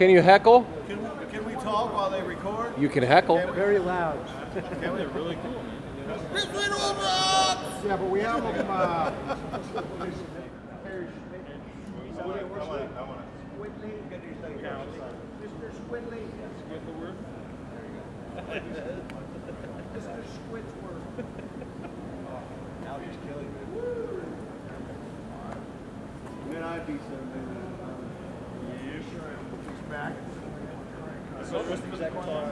Can you heckle? Can we talk while they record? You can heckle. Very loud. Can we? Really cool, man. Yeah, but we have them. Mr. Squidley. Mr. Squidward. Now he's killing me. Man, I'd be so good. Yes, sir. He's back. So what's the exact time?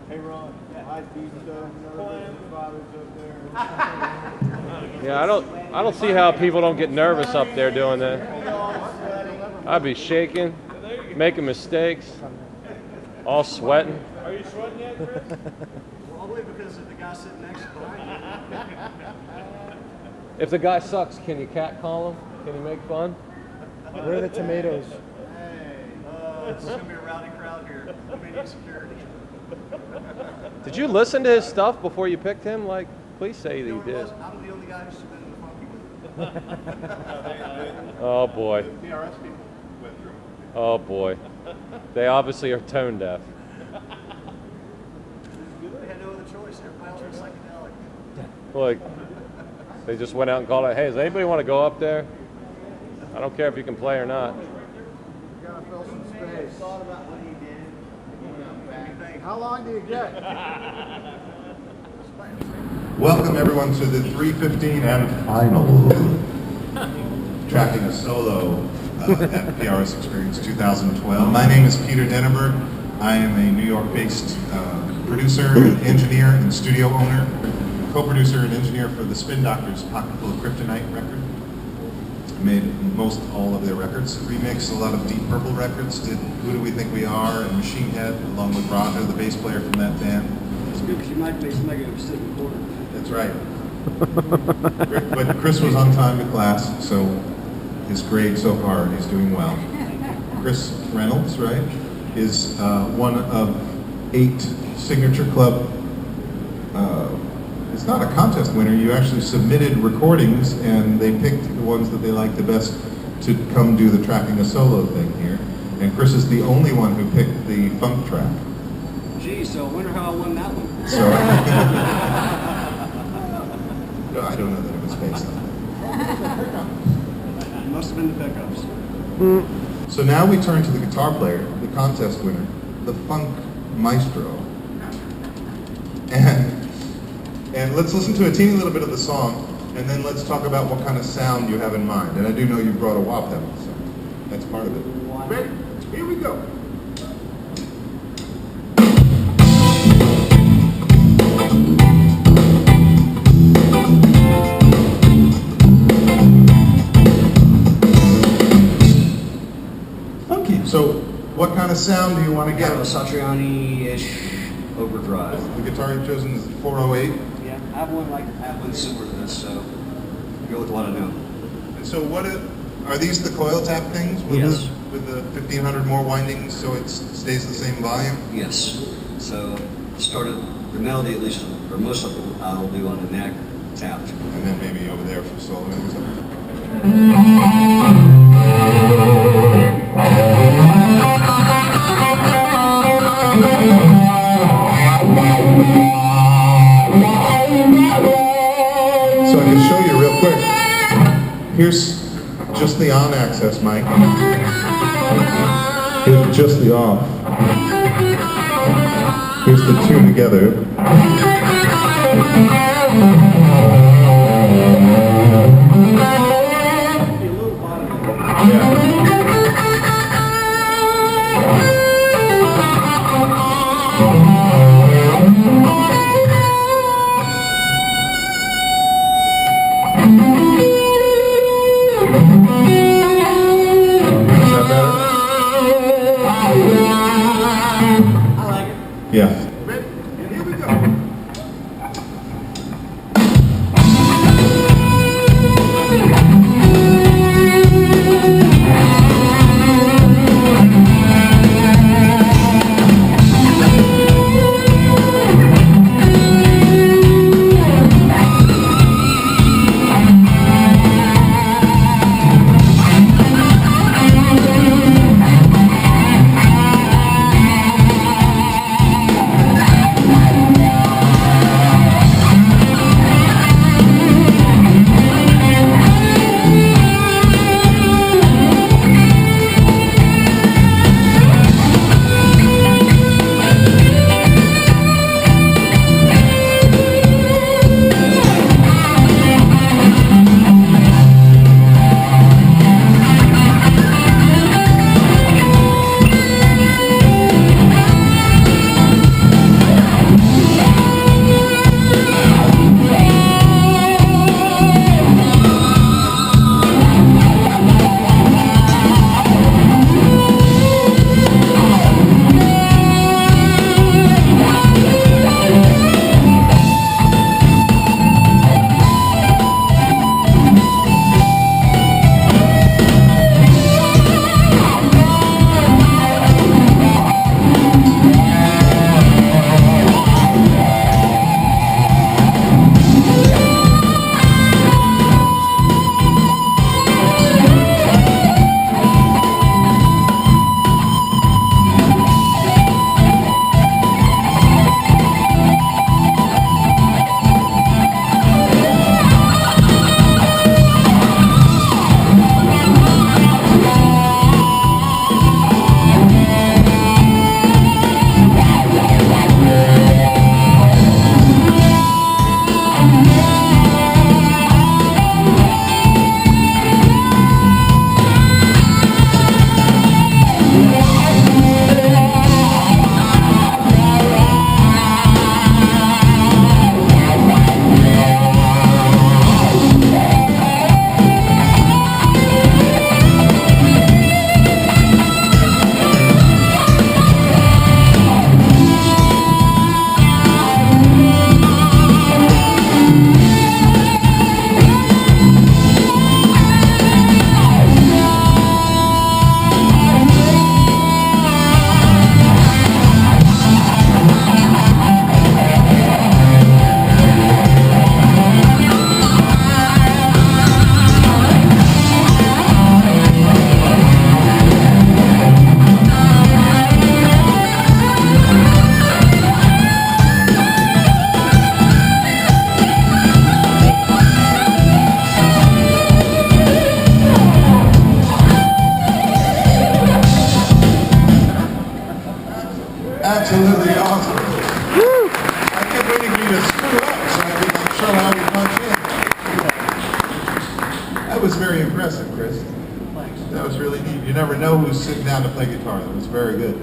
Hey Ron, I'd be so nervous. Father's up there. Yeah, I don't see how people don't get nervous up there doing that. I'd be shaking, making mistakes, all sweating. Are you sweating yet, Chris? Well, only because of the guy sitting next to me. If the guy sucks, can you catcall him? Can you make fun? Where are the tomatoes? Hey, it's going to be a rowdy crowd here. We need security. Did you listen to his stuff before you picked him? Like, please say that you did. I'm the only guy who submitted the funky. Oh boy. PRS people went through. Oh boy. They obviously are tone deaf. They had no other choice. Everybody else was psychedelic. Like, they just went out and called it, hey, does anybody want to go up there? I don't care if you can play or not. You gotta fill some space. Thought about what he did. How long do you get? Welcome everyone to the 3:15 and final tracking a solo at PRS Experience 2012. My name is Peter Denenberg. I am a New York-based producer, engineer, and studio owner, co-producer and engineer for the Spin Doctors Pocketful of Kryptonite record. Made most all of their records. Remixed a lot of Deep Purple records. Did Who Do We Think We Are and Machine Head, along with Roger, the bass player from that band. It's good because you might make somebody go sit and record. That's right. But Chris was on time to class, so his grade so far, he's doing well. Chris Reynolds, right, is one of 8 Signature Club. It's not a contest winner. You actually submitted recordings, and they picked the ones that they liked the best to come do the tracking a solo thing here. And Chris is the only one who picked the funk track. Gee, so I wonder how I won that one. So no, I don't know that it was based on that. It must have been the pickups. So now we turn to the guitar player, the contest winner, the funk maestro. And let's listen to a teeny little bit of the song, and then let's talk about what kind of sound you have in mind. And I do know you brought a wah pedal, so that's part of it. Ready? Here we go. Okay, so what kind of sound do you want to get? Kind of a Satriani-ish overdrive. The guitar you've chosen is the 408. Yeah, I have one similar to this, so go with what I know. And so are these the coil tap things? Yes. With the 1500 more windings so it stays the same volume? Yes. So started the melody at least, or most of it I'll do on the neck tapped. And then maybe over there for solo or something. So I can show you real quick. Here's just the on access mic. Here's just the off. Here's the two together. Yeah. Ready? And here we go. That was very impressive, Chris. That was really neat. You never know who's sitting down to play guitar. That was very good.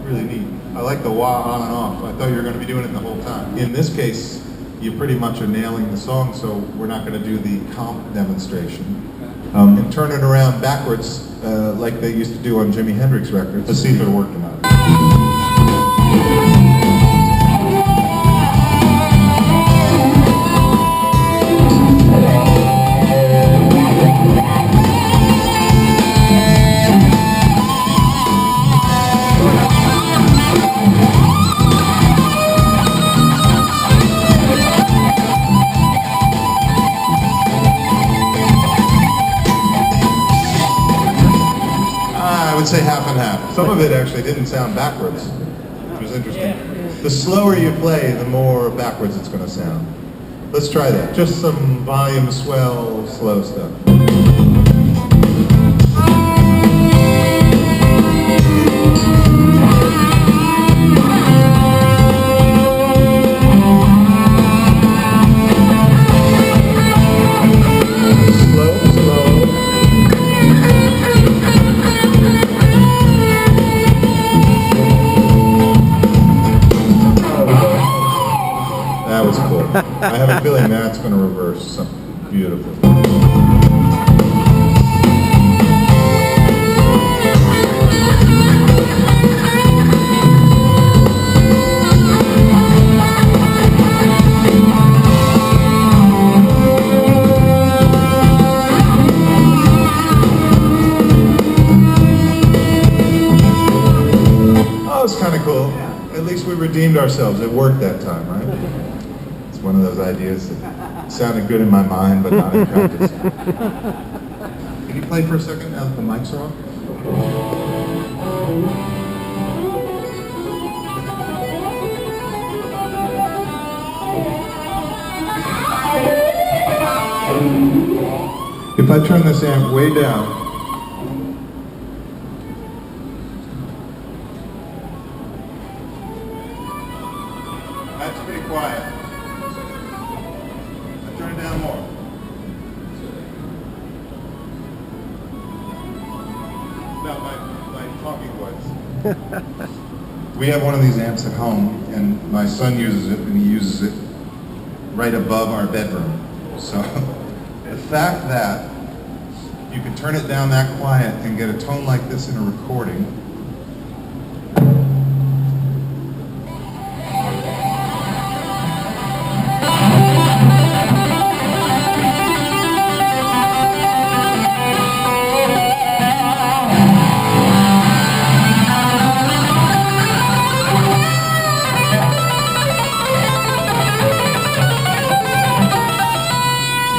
Really neat. I like the wah on and off. I thought you were going to be doing it the whole time. In this case, you pretty much are nailing the song, so we're not going to do the comp demonstration. And turn it around backwards like they used to do on Jimi Hendrix records. Let's see if it worked or not. I would say half and half. Some of it actually didn't sound backwards, which was interesting. The slower you play, the more backwards it's going to sound. Let's try that. Just some volume swell, slow stuff. That was cool. I have a feeling that's going to reverse something beautiful. Oh, it's kind of cool. At least we redeemed ourselves. It worked that time, right? One of those ideas that sounded good in my mind, but not in practice. Can you play for a second now that the mics are on? If I turn this amp way down, that's pretty quiet. Turn it down more. Not my talking voice. We have one of these amps at home, and my son uses it, and he uses it right above our bedroom. So the fact that you can turn it down that quiet and get a tone like this in a recording,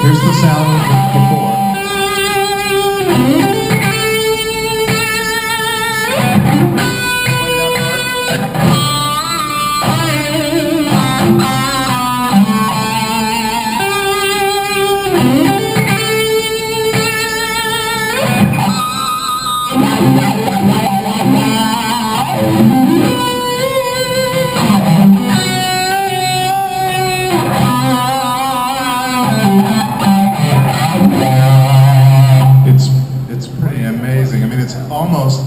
here's the sound before. It's pretty amazing. I mean, it's almost,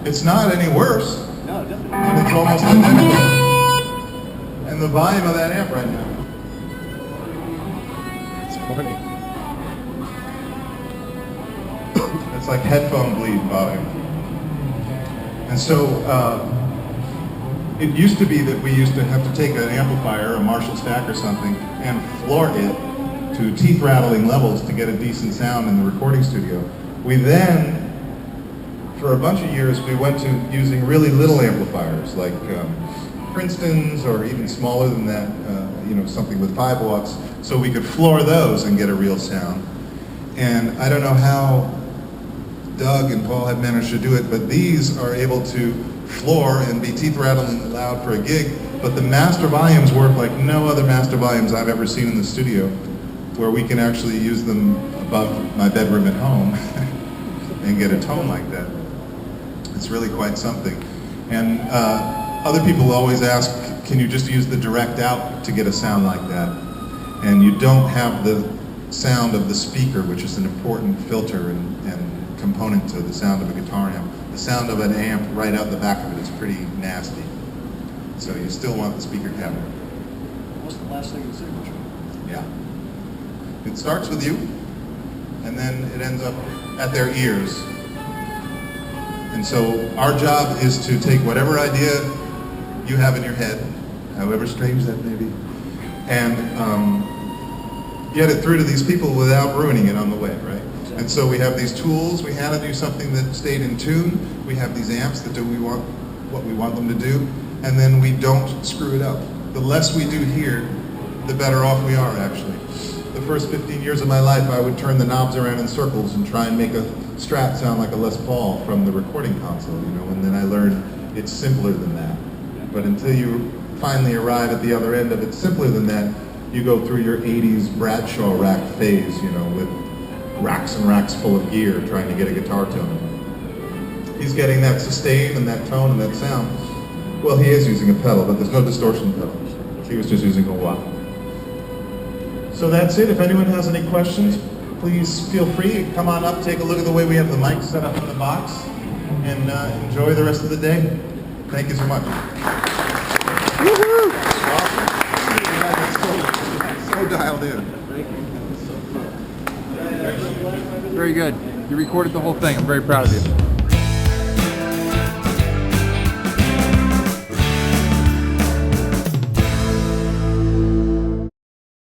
it's not any worse. No, definitely. And it's almost identical. And the volume of that amp right now. It's funny. It's like headphone bleed volume. And so, it used to be that we used to have to take an amplifier, a Marshall stack or something, and floor it to teeth rattling levels to get a decent sound in the recording studio. We then, for a bunch of years, we went to using really little amplifiers like Princeton's or even smaller than that, something with 5 watts, so we could floor those and get a real sound. And I don't know how Doug and Paul have managed to do it, but these are able to floor and be teeth rattling loud for a gig, but the master volumes work like no other master volumes I've ever seen in the studio, where we can actually use them above my bedroom at home and get a tone like that. It's really quite something. And other people always ask, can you just use the direct out to get a sound like that? And you don't have the sound of the speaker, which is an important filter and component to the sound of a guitar amp. The sound of an amp right out the back of it is pretty nasty. So you still want the speaker cabinet. What's the last thing the signature? Yeah. It starts with you, and then it ends up at their ears. And so our job is to take whatever idea you have in your head, however strange that may be, and get it through to these people without ruining it on the way, right? And so we have these tools. We had to do something that stayed in tune. We have these amps that do what we want them to do, and then we don't screw it up. The less we do here, the better off we are, actually. The first 15 years of my life, I would turn the knobs around in circles and try and make a Strat sound like a Les Paul from the recording console, you know, and then I learned it's simpler than that. But until you finally arrive at the other end of it simpler than that, you go through your 80s Bradshaw rack phase, you know, with racks and racks full of gear trying to get a guitar tone. He's getting that sustain and that tone and that sound. Well, he is using a pedal, but there's no distortion pedal. He was just using a wah. So that's it. If anyone has any questions, please feel free. Come on up, take a look at the way we have the mic set up in the box, and enjoy the rest of the day. Thank you so much. Woohoo! So dialed in. Very good. You recorded the whole thing. I'm very proud of you.